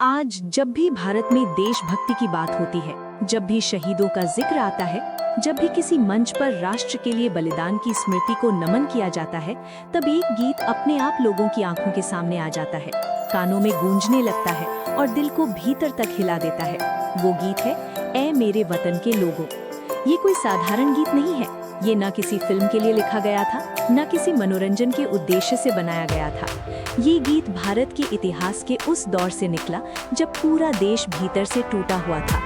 आज जब भी भारत में देशभक्ति की बात होती है, जब भी शहीदों का जिक्र आता है, जब भी किसी मंच पर राष्ट्र के लिए बलिदान की स्मृति को नमन किया जाता है, तब एक गीत अपने आप लोगों की आंखों के सामने आ जाता है, कानों में गूंजने लगता है और दिल को भीतर तक हिला देता है। वो गीत है ऐ मेरे वतन के लोगों। ये कोई साधारण गीत नहीं है। ये न किसी फिल्म के लिए लिखा गया था, न किसी मनोरंजन के उद्देश्य से बनाया गया था। ये गीत भारत के इतिहास के उस दौर से निकला जब पूरा देश भीतर से टूटा हुआ था,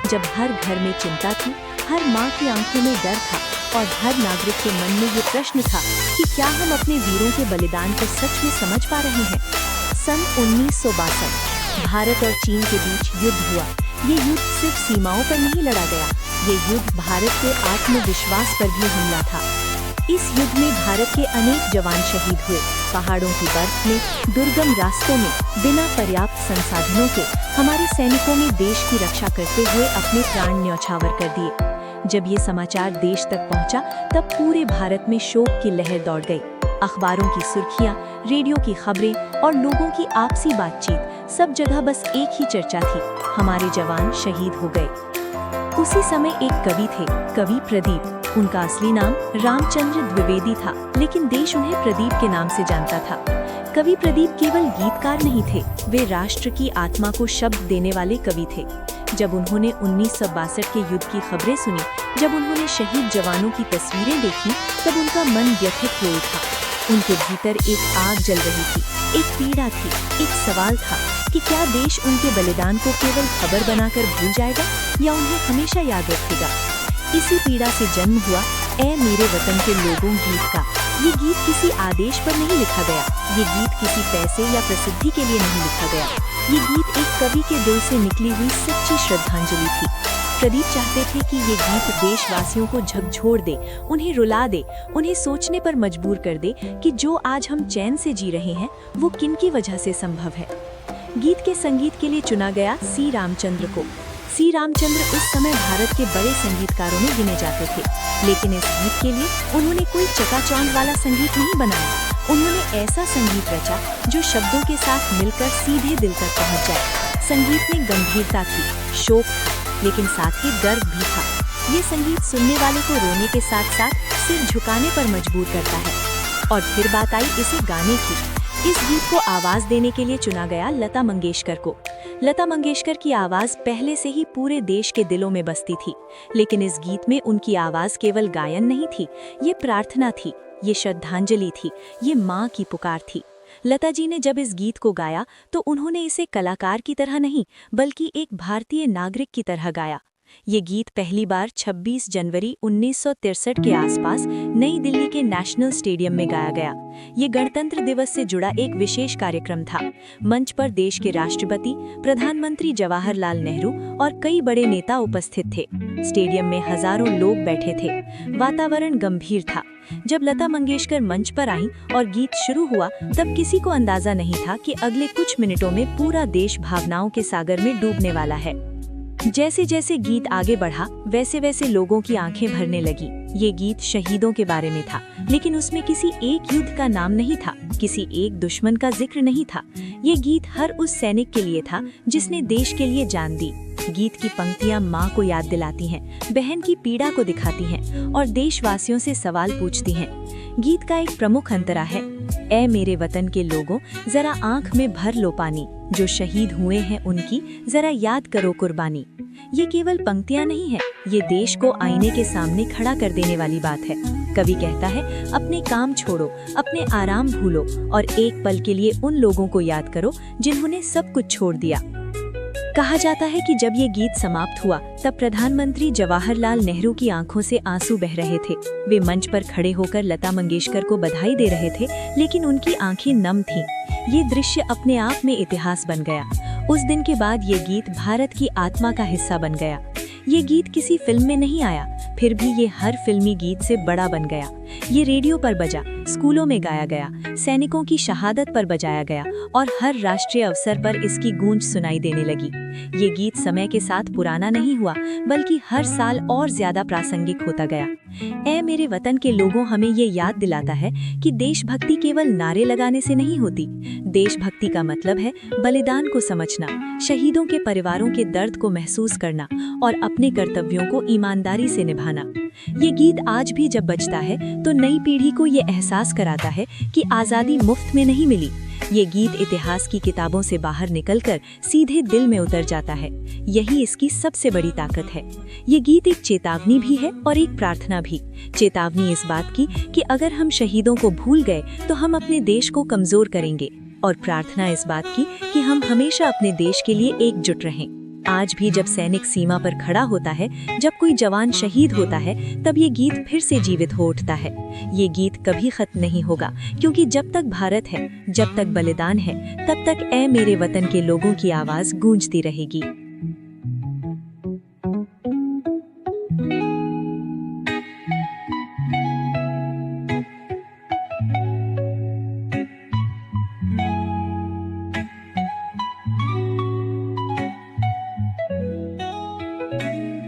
जब हर घर में चिंता थी, हर माँ की आंखों में डर था और हर नागरिक के मन में ये प्रश्न था कि क्या हम अपने वीरों के बलिदान को सच में समझ पा रहे हैं। सन 1962 भारत और चीन के बीच युद्ध हुआ। ये युद्ध सिर्फ सीमाओं पर नहीं लड़ा गया, ये युद्ध भारत के आत्मविश्वास पर भी हमला था। इस युद्ध में भारत के अनेक जवान शहीद हुए। पहाड़ों की बर्फ में, दुर्गम रास्तों में, बिना पर्याप्त संसाधनों के हमारे सैनिकों ने देश की रक्षा करते हुए अपने प्राण न्यौछावर कर दिए। जब ये समाचार देश तक पहुंचा, तब पूरे भारत में शोक की लहर दौड़ गई। अखबारों की सुर्खियां, रेडियो की खबरें और लोगों की आपसी बातचीत, सब जगह बस एक ही चर्चा थी, हमारे जवान शहीद हो गए। उसी समय एक कवि थे, कवि प्रदीप। उनका असली नाम रामचंद्र द्विवेदी था, लेकिन देश उन्हें प्रदीप के नाम से जानता था। कवि प्रदीप केवल गीतकार नहीं थे, वे राष्ट्र की आत्मा को शब्द देने वाले कवि थे। जब उन्होंने 1962 के युद्ध की खबरें सुनी, जब उन्होंने शहीद जवानों की तस्वीरें देखी, तब उनका मन व्यथित हो उठा। उनके भीतर एक आग जल रही थी, एक पीड़ा थी, एक सवाल था कि क्या देश उनके बलिदान को केवल खबर बनाकर भूल जाएगा या उन्हें हमेशा याद रखेगा। इसी पीड़ा से जन्म हुआ ऐ मेरे वतन के लोगों गीत का। ये गीत किसी आदेश पर नहीं लिखा गया, ये गीत किसी पैसे या प्रसिद्धि के लिए नहीं लिखा गया। ये गीत एक कवि के दिल से निकली हुई सच्ची श्रद्धांजलि थी। प्रदीप चाहते थे कि ये गीत देशवासियों को झकझोर दे, उन्हें रुला दे, उन्हें सोचने पर मजबूर कर दे कि जो आज हम चैन से जी रहे हैं वो किन की वजह से संभव है। गीत के संगीत के लिए चुना गया सी रामचंद्र को। सी रामचंद्र उस समय भारत के बड़े संगीतकारों में गिने जाते थे, लेकिन इस गीत के लिए उन्होंने कोई चकाचौंध वाला संगीत नहीं बनाया। उन्होंने ऐसा संगीत रचा जो शब्दों के साथ मिलकर सीधे दिल तक पहुंच जाए। संगीत में गंभीरता थी, शोक था, लेकिन साथ ही गर्व भी था। ये संगीत सुनने वाले को रोने के साथ साथ सिर झुकाने पर मजबूर करता है। और फिर बात आई इसे गाने की। इस गीत को आवाज देने के लिए चुना गया लता मंगेशकर को। लता मंगेशकर की आवाज पहले से ही पूरे देश के दिलों में बसती थी, लेकिन इस गीत में उनकी आवाज केवल गायन नहीं थी, ये प्रार्थना थी, ये श्रद्धांजलि थी, ये माँ की पुकार थी। लता जी ने जब इस गीत को गाया तो उन्होंने इसे कलाकार की तरह नहीं, बल्कि एक भारतीय नागरिक की तरह गाया। ये गीत पहली बार 26 जनवरी 1963 के आसपास नई दिल्ली के नेशनल स्टेडियम में गाया गया। ये गणतंत्र दिवस से जुड़ा एक विशेष कार्यक्रम था। मंच पर देश के राष्ट्रपति, प्रधानमंत्री जवाहरलाल नेहरू और कई बड़े नेता उपस्थित थे। स्टेडियम में हजारों लोग बैठे थे। वातावरण गंभीर था। जब लता मंगेशकर मंच पर आईं और गीत शुरू हुआ, तब किसी को अंदाजा नहीं था कि अगले कुछ मिनटों में पूरा देश भावनाओं के सागर में डूबने वाला है। जैसे जैसे गीत आगे बढ़ा, वैसे वैसे लोगों की आंखें भरने लगी। ये गीत शहीदों के बारे में था, लेकिन उसमें किसी एक युद्ध का नाम नहीं था, किसी एक दुश्मन का जिक्र नहीं था। ये गीत हर उस सैनिक के लिए था जिसने देश के लिए जान दी। गीत की पंक्तियां माँ को याद दिलाती हैं, बहन की पीड़ा को दिखाती हैं और देशवासियों से सवाल पूछती हैं। गीत का एक प्रमुख अंतरा है, ऐ मेरे वतन के लोगों, जरा आंख में भर लो पानी, जो शहीद हुए हैं उनकी जरा याद करो कुर्बानी। ये केवल पंक्तियां नहीं है, ये देश को आईने के सामने खड़ा कर देने वाली बात है। कवि कहता है, अपने काम छोड़ो, अपने आराम भूलो और एक पल के लिए उन लोगों को याद करो जिन्होंने सब कुछ छोड़ दिया। कहा जाता है कि जब ये गीत समाप्त हुआ, तब प्रधानमंत्री जवाहरलाल नेहरू की आंखों से आंसू बह रहे थे। वे मंच पर खड़े होकर लता मंगेशकर को बधाई दे रहे थे, लेकिन उनकी आंखें नम थीं। ये दृश्य अपने आप में इतिहास बन गया। उस दिन के बाद ये गीत भारत की आत्मा का हिस्सा बन गया। ये गीत किसी फिल्म में नहीं आया, फिर भी ये हर फिल्मी गीत से बड़ा बन गया। ये रेडियो पर बजा, स्कूलों में गाया गया, सैनिकों की शहादत पर बजाया गया और हर राष्ट्रीय अवसर पर इसकी गूंज सुनाई देने लगी। ये गीत समय के साथ पुराना नहीं हुआ, बल्कि हर साल और ज्यादा प्रासंगिक होता गया। ऐ मेरे वतन के लोगों हमें ये याद दिलाता है कि देशभक्ति केवल नारे लगाने से नहीं होती। देशभक्ति का मतलब है बलिदान को समझना, शहीदों के परिवारों के दर्द को महसूस करना और अपने कर्तव्यों को ईमानदारी से निभाना। ये गीत आज भी जब बजता है तो नई पीढ़ी को ये एहसास कराता है कि आज़ादी मुफ्त में नहीं मिली। ये गीत इतिहास की किताबों से बाहर निकलकर सीधे दिल में उतर जाता है। यही इसकी सबसे बड़ी ताकत है। ये गीत एक चेतावनी भी है और एक प्रार्थना भी। चेतावनी इस बात की कि अगर हम शहीदों को भूल गए तो हम अपने देश को कमजोर करेंगे, और प्रार्थना इस बात की कि हम हमेशा अपने देश के लिए एकजुट रहें। आज भी जब सैनिक सीमा पर खड़ा होता है, जब कोई जवान शहीद होता है, तब ये गीत फिर से जीवित हो उठता है। ये गीत कभी खत्म नहीं होगा, क्योंकि जब तक भारत है, जब तक बलिदान है, तब तक ऐ मेरे वतन के लोगों की आवाज गूंजती रहेगी।